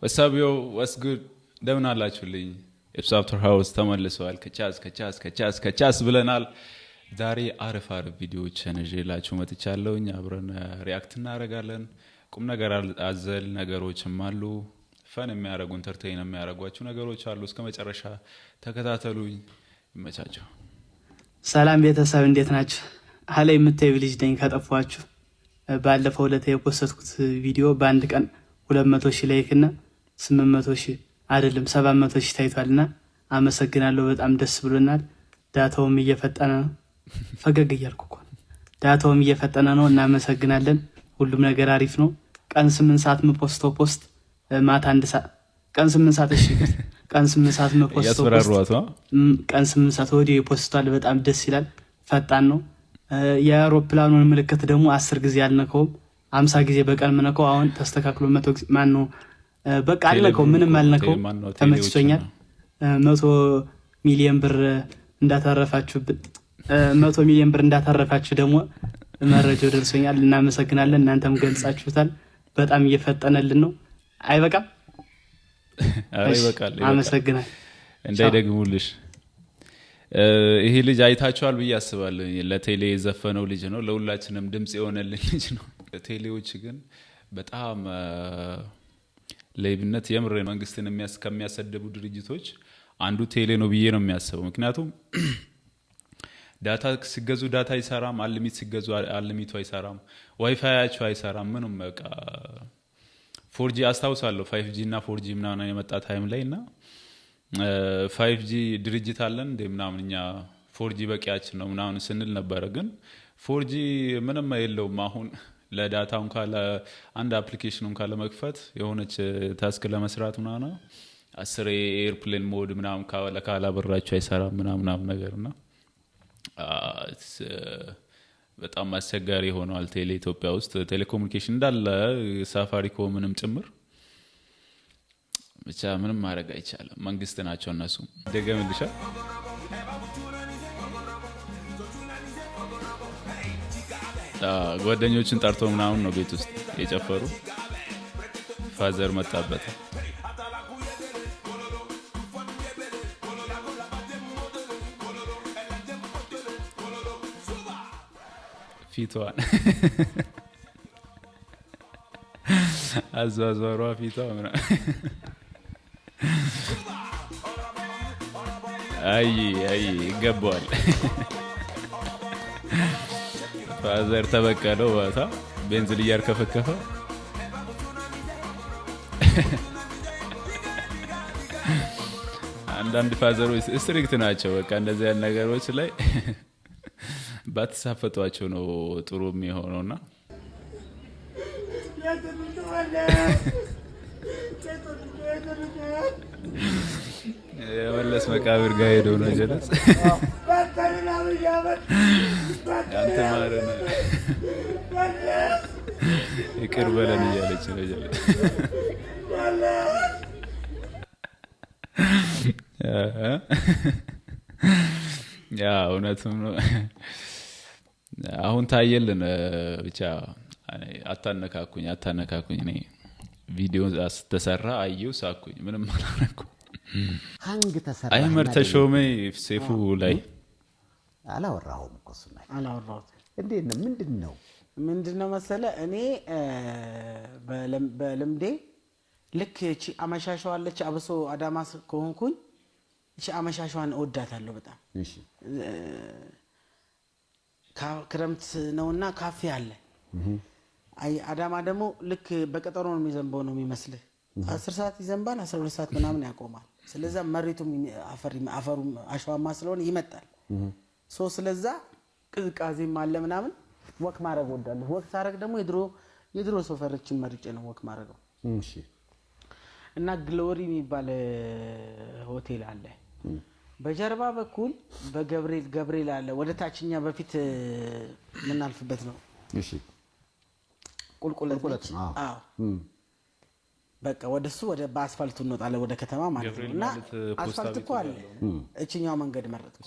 What's up, yo? What's good? እንደምን አላችሁልኝ? ኢፕስ አፍተር ሃውስ ተመልሰዋል። ከቻስ ብለናል። ዛሬ አሪፍ ቪዲዮዎችን ይዤላችሁ መጥቻለሁኝ። አብረን ሪአክት እናደርጋለን። ቁም ነገር አዘል ነገሮችም አሉ። ፈን የሚያደርጉ ኢንተርቴይን የሚያደርጓችሁ ነገሮች አሉ። እስከ መጨረሻ ተከታተሉኝ። ይመቻችሁ። ሰላም ቤተሰብ እንዴት ናችሁ? ሀለ የምታዩ ልጅ ነኝ ከጠፋችሁ። ባለፈው ዕለት የፖስተትኩት ቪዲዮ በአንድ ቀን 200,000 ላይክ እና 800,000 አይደለም 700,000 ታይቷልና አመሰግናለሁ። በጣም ደስ ብሎናል። ዳታውም እየፈጠነ ነው። ፈገግ እያልኩ እኮ ዳታውም እየፈጠነ ነው። እናመሰግናለን። ሁሉም ነገር አሪፍ ነው። ቀን 8 ሰዓት የምፖስተው ፖስት ማታ 1 ሰዓት ቀን 8 ሰዓት እሺ ቀን 8 ሰዓት የምፖስተው ፖስት ቀን 8 ሰዓት ወዲህ ፖስቷል። በጣም ደስ ይላል። ፈጣን ነው። የአውሮፕላኑን ምልክት ደግሞ 10 ጊዜ አልነካውም። 50 ጊዜ በቀን ምነካው። አሁን ተስተካክሎ 100 ጊዜ ማን ነው በቃ አልነካው። ምንም አልነካው። ተመችቶኛል። 100 ሚሊዮን ብር እንዳታረፋችሁበት 100 ሚሊዮን ብር እንዳታረፋችሁ ደግሞ መረጃው ደርሶኛል። እናመሰግናለን። እናንተም ገልጻችሁታል። በጣም እየፈጠነልን ነው። አይበቃም? አይበቃል። አመሰግናለሁ። እንዳይደግሙልሽ። ይሄ ልጅ አይታችኋል ብዬ አስባለሁ። ለቴሌ የዘፈነው ልጅ ነው። ለሁላችንም ድምጽ የሆነልን ልጅ ነው። ቴሌዎች ግን በጣም ለይብነት የምር መንግስትን ከሚያሰደቡ ድርጅቶች አንዱ ቴሌ ነው ብዬ ነው የሚያስበው። ምክንያቱም ዳታ ሲገዙ ዳታ አይሰራም፣ አንሊሚት ሲገዙ አንሊሚቱ አይሰራም፣ ዋይፋያቸው አይሰራም። ምንም በቃ 4G አስታውሳለሁ 5G እና 4G ምናምን የመጣ ታይም ላይ እና 5G ድርጅት አለን እንደ ምናምን እኛ 4G በቂያችን ነው ምናምን ስንል ነበረ። ግን 4G ምንም የለውም። አሁን ለዳታው ካለ አንድ አፕሊኬሽኑን ካለ መክፈት የሆነች ታስክ ለመስራት ምናምን 10 ኤርፕሌን ሞድ ምናምን ካላ በራቸው አይሰራም ምናምን ነገርና በጣም አስቸጋሪ ሆኗል ቴሌ ኢትዮጵያ ውስጥ ቴሌኮሙኒኬሽን እንዳለ ሳፋሪኮም ምንም ጭምር ብቻ ምንም ማድረግ አይቻልም። መንግስት ናቸው እነሱ። ደገምልሻ ጓደኞችን ጠርቶ ምናምን ነው ቤት ውስጥ የጨፈሩ። ፋዘር መጣበት። ፊቷን አዟዟሯ ፊቷ ምናምን አይ ይገባዋል። ፋዘር ተበቀለው ባታ ቤንዚል እያርከፈከፈ አንዳንድ ፋዘሮች ስትሪክት ናቸው። በቃ እንደዚህ አይነት ነገሮች ላይ ባትሳፈቷቸው ነው ጥሩ የሚሆነውና የመለስ መቃብር ጋር ሄደው ነው ጀለስ አንተ ማረነ ይቅር በለን እያለች ነው ጀለስ። ያ እውነትም ነው። አሁን ታየልን ብቻ አታነካኩኝ እኔ ቪዲዮ ተሰራ አየው ሳኩኝ ምንም አላረኩም። ሃንግ ተሰራ አይመር ተሾመ ሴፉ ላይ አላወራሁም እኮ እሱ ላይ አላወራሁት። እንዴት ነው ምንድነው መሰለ እኔ በልምዴ ልክ እቺ አመሻሻዋለች አብሶ አዳማስ ከሆንኩኝ እቺ አመሻሻዋን እወዳታለሁ በጣም። እሺ ክረምት ነውና ካፌ አለ። አይ አዳማ ደግሞ ልክ በቀጠሮ ነው የሚዘንበው ነው የሚመስልህ። 10 ሰዓት ይዘንባል፣ 12 ሰዓት ምናምን ያቆማል። ስለዚህ መሬቱም አፈሩም አሸዋማ ስለሆነ ይመጣል። ስለዛ ቅዝቃዜም አለ ምናምን ወክ ማድረግ ወዳለሁ። ወክ ሳረግ ደግሞ የድሮ ሶፈሮችን መርጬ ነው ወክ ማድረገው። እሺ እና ግሎሪ የሚባል ሆቴል አለ በጀርባ በኩል በገብርኤል አለ። ወደ ታችኛ በፊት ምን አልፍበት ነው። እሺ ቁልቁለት ነው። አዎ በቃ ወደሱ ወደ በአስፋልቱ እንወጣለን ወደ ከተማ ማለት ነው። እና አስፋልት እኮ አለ። እቺኛው መንገድ መረጥኩ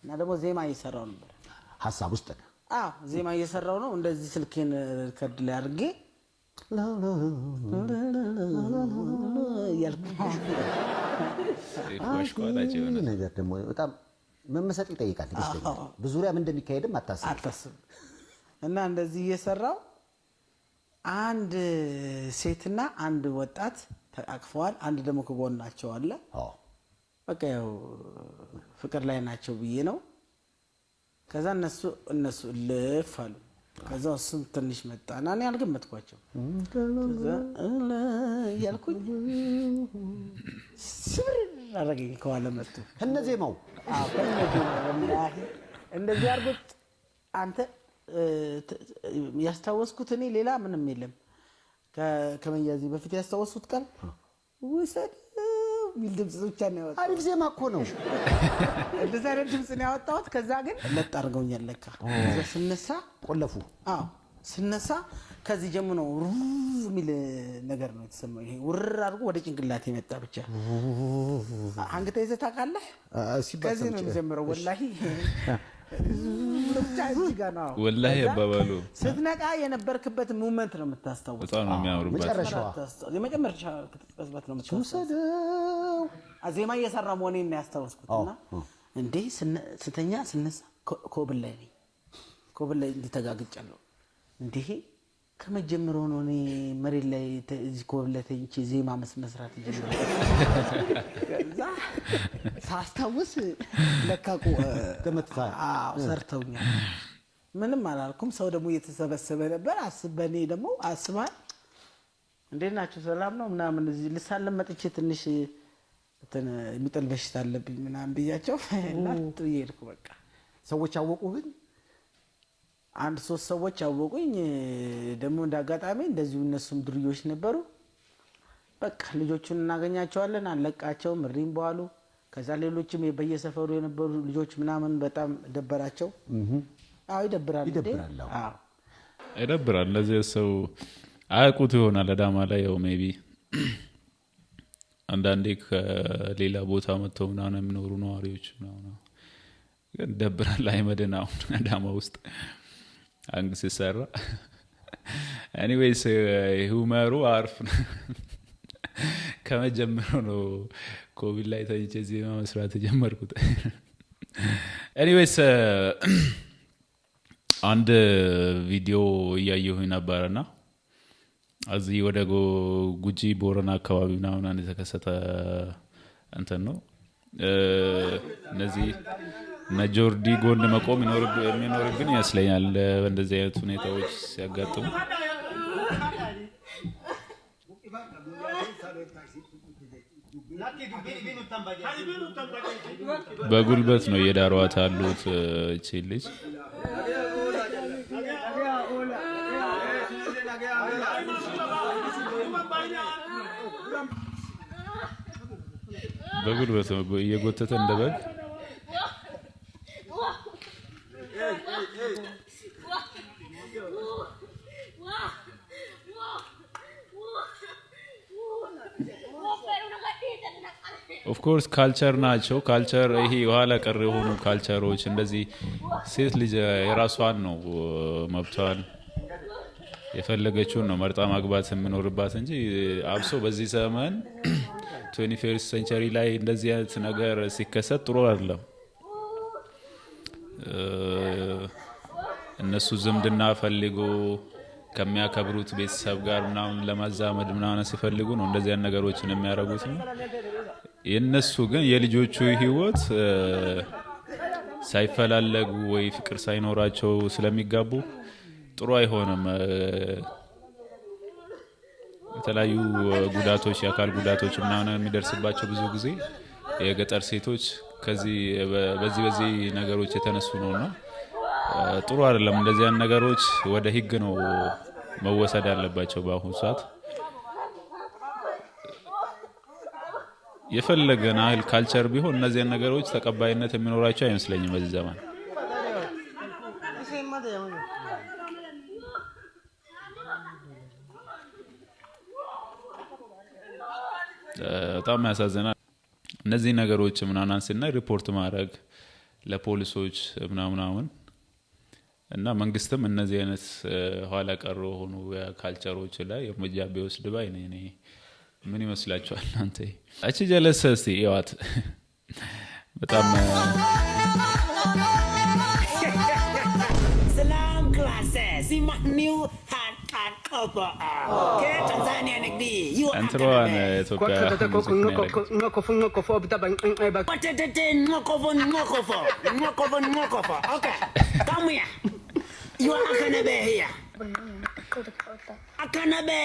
እና ደግሞ ዜማ እየሰራው ነበር ሐሳብ ውስጥ ዜማ እየሰራው ነው። እንደዚህ ስልኬን ሪከርድ ላይ አድርጌ ነገር ደግሞ በጣም መመሰጥ ይጠይቃል። በዙሪያ ምን እንደሚካሄድም አታስብ እና እንደዚህ እየሰራው አንድ ሴትና አንድ ወጣት ተቃቅፈዋል። አንድ ደግሞ ከጎናቸው አለ። በቃ ያው ፍቅር ላይ ናቸው ብዬ ነው። ከዛ እነሱ ልፍ አሉ። ከዛ እሱም ትንሽ መጣና እኔ አልገመትኳቸው እያልኩኝ ስብር አደረገኝ። ከኋላ መጡ ከነዜማው እንደዚህ አድርጎት አንተ ያስታወስኩት እኔ ሌላ ምንም የለም። ከመያዜ በፊት ያስታወስኩት ቃል ውሰድ ሚል ድምፅ ብቻ ነው ያወጣሁት። አሪፍ ዜማ እኮ ነው። እንደዛ አይነት ድምፅ ነው ያወጣሁት። ከዛ ግን ለጥ አድርገውኛል ለካ። ከዛ ስነሳ ቆለፉ። አዎ ስነሳ ከዚህ ጀምሮ ነው ሩ ሚል ነገር ነው የተሰማው። ይሄ ውር አድርጎ ወደ ጭንቅላት የመጣ ብቻ አንገተ ይዘህ ታውቃለህ? ከዚህ ነው የሚጀምረው ወላሂ ወላሂ አባባሉ ስትነቃ የነበርክበት ሞመንት ነው የምታስታውሰው። በጣም ነው የሚያምርበት። የመጨረሻ ክትጽበት ነው የምታስታውሰው። ዜማ እየሰራ መሆኔን ነው ያስታወስኩትና እንዴ ስተኛ ስነሳ ኮብል ላይ ነኝ። ኮብል ላይ እንዲተጋግጫለሁ። እንዴ ከመጀመሪያው ነው እኔ መሬት ላይ እዚህ ኮብል ላይ ተኝቼ ዜማ መስራት ጀመርኩ። ከዛ ሳስታውስ ለካቁ ተመትፋ ሰርተውኛል። ምንም አላልኩም። ሰው ደግሞ እየተሰበሰበ ነበር። አስበኔ ደግሞ አስባል እንዴት ናችሁ ሰላም ነው ምናምን እዚህ ልሳለም መጥቼ ትንሽ የሚጥል በሽታ አለብኝ ምናምን ብያቸው ላጥ ብዬ ሄድኩ። በቃ ሰዎች አወቁ። ግን አንድ ሶስት ሰዎች አወቁኝ። ደግሞ እንዳጋጣሚ እንደዚሁ እነሱም ድርዮች ነበሩ። በቃ ልጆቹን እናገኛቸዋለን አንለቃቸውም እሪም በኋሉ። ከዛ ሌሎችም በየሰፈሩ የነበሩ ልጆች ምናምን በጣም ደበራቸው። አዎ ይደብራል። አዎ ይደብራል። ለዚህ ሰው አያውቁት ይሆናል። አዳማ ላይ ያው ሜቢ አንዳንዴ ከሌላ ቦታ መጥተው ምናምን የሚኖሩ ነዋሪዎች ምናምን ግን ደብራል። አይመድን አሁን አዳማ ውስጥ አንግ ሲሰራ ኤኒዌይስ ሁመሩ አርፍ ከመጀመሪያው ነው ኮቪድ ላይ ተኝቼ ዜማ መስራት ጀመርኩት። ኤኒዌይስ አንድ ቪዲዮ እያየሁኝ ነበርና እዚህ ወደ ጉጂ ቦረና አካባቢ ምናምን የተከሰተ እንትን ነው። እነዚህ ጆርዲ ጎን መቆም የሚኖርብን ይመስለኛል በእንደዚህ አይነት ሁኔታዎች ሲያጋጥሙ። በጉልበት ነው እየዳሯት ያሉት እቺ ልጅ። በጉልበት ነው እየጎተተ እንደበግ ኦፍ ኮርስ ካልቸር ናቸው። ካልቸር ይሄ የኋላ ቀር የሆኑ ካልቸሮች እንደዚህ ሴት ልጅ የራሷን ነው መብቷን የፈለገችውን ነው መርጣ ማግባት የሚኖርባት እንጂ አብሶ በዚህ ዘመን 21st ሴንቸሪ ላይ እንደዚህ አይነት ነገር ሲከሰት ጥሩ አይደለም። እነሱ ዝምድና ፈልጎ ከሚያከብሩት ቤተሰብ ጋር ምናምን ለማዛመድ ምናምን ሲፈልጉ ነው እንደዚህ አይነት ነገሮችን የሚያደርጉት ነው። የነሱ ግን የልጆቹ ህይወት ሳይፈላለጉ ወይ ፍቅር ሳይኖራቸው ስለሚጋቡ ጥሩ አይሆንም። የተለያዩ ጉዳቶች የአካል ጉዳቶች ምናምን የሚደርስባቸው ብዙ ጊዜ የገጠር ሴቶች ከዚህ በዚህ ነገሮች የተነሱ ነውና ጥሩ አይደለም። እንደዚህ አይነት ነገሮች ወደ ህግ ነው መወሰድ ያለባቸው በአሁኑ ሰዓት። የፈለገና ያህል ካልቸር ቢሆን እነዚህ ነገሮች ተቀባይነት የሚኖራቸው አይመስለኝም በዚህ ዘመን። በጣም ያሳዝናል። እነዚህ ነገሮች ምናምን ስናይ ሪፖርት ማድረግ ለፖሊሶች ምናምን እና መንግስትም እነዚህ አይነት ኋላ ቀር ሆኑ ካልቸሮች ላይ እርምጃ ቢወስድ ባይ ነኝ። ምን ይመስላችኋል እናንተ? እቺ ጀለስ እስቲ ይዋት በጣም ሰላም ክላሴስ ሲማኒው ታጣቆባ ከታንዛኒያ ንግዲ አንትሮዋን ኢትዮጵያ Okay, come here. You are gonna be here. Akanabe.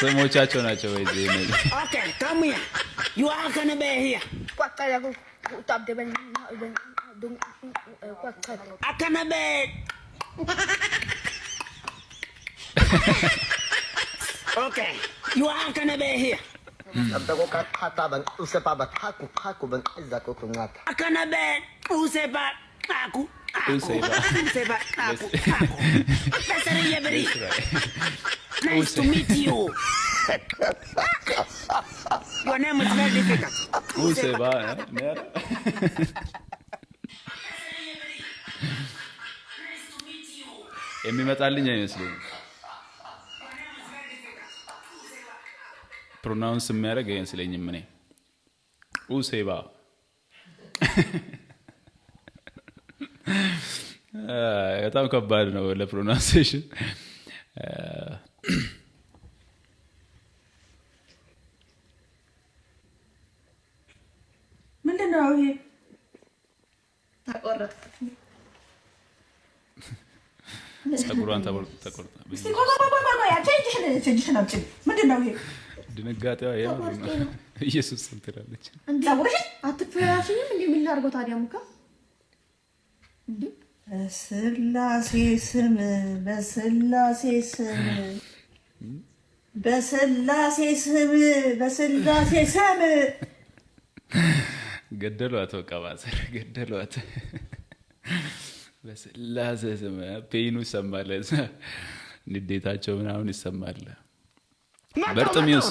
ስሞቻቸው ናቸው ወይ ዜ Okay, come here. You are gonna be here. Akanabe. Okay, you are gonna be here. Akanabe. Useba. Aku. Useba. Aku. Nice to meet you. Your name is very difficult. ኡሴባ የሚመጣልኝ አይመስልኝ ፕሮናውንስ የሚያደርግ አይመስለኝም እኔ ኡሴባ በጣም ከባድ ነው ለፕሮናንሴሽን ምንድነው ይሄ ተቆረጠ ጸጉሯን ተቆርጣ እስቲ ቆይ ቼንጅሽን አምጪ ምንድነው ይሄ ድንጋጤዋ ኢየሱስ እንትላለች ጸጉርሽ አትፈራሽኝም እንዴ ምን ላድርገው ታዲያ ሙካ እንዴ በስላሴ ስም ገደሏት በቃ ባሰር ገደሏት በስላሴ ስም ፔኑ ይሰማል ንዴታቸው ምናምን ይሰማል በርጥሚውስ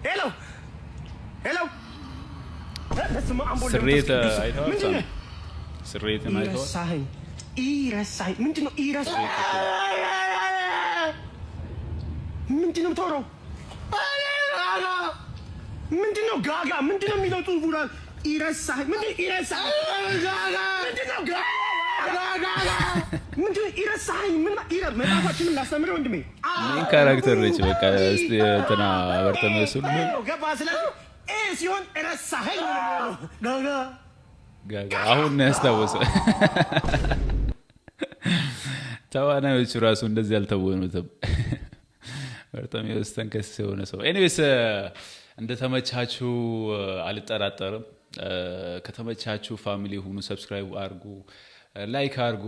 ሄሎ ስሬት አይተዋል ስሬትን አይተዋል ኢረሳይ ምንድነው ኢረሳይ ምንድነው ተወሮ ምንድነው ጋጋ ምንድነው የሚለው ጽሁፉራ ኢረሳይ ምንድነው ኢረሳይ ምንድነው ጋጋ ምንድነው ኢረሳይ ምን ኢረ መጣፋችን እናስተምረው ወንድሜ ምን ካራክተር ነች በቃ እስቲ እንትና በርጥሚውስ ገባ ስለዚህ ሲሆን ኢረሳይ ጋጋ አሁን ያስታወሰ ተዋናዮቹ ራሱ እንደዚህ ያልተወኑትም በርጥሚውስ ተንከስ የሆነ ሰው ኤኒዌይስ እንደተመቻችሁ አልጠራጠርም ከተመቻችሁ ፋሚሊ ሁኑ ሰብስክራይብ አድርጉ ላይክ አድርጉ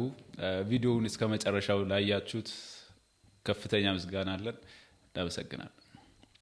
ቪዲዮውን እስከ መጨረሻው ላያችሁት ከፍተኛ ምስጋና አለን እናመሰግናለን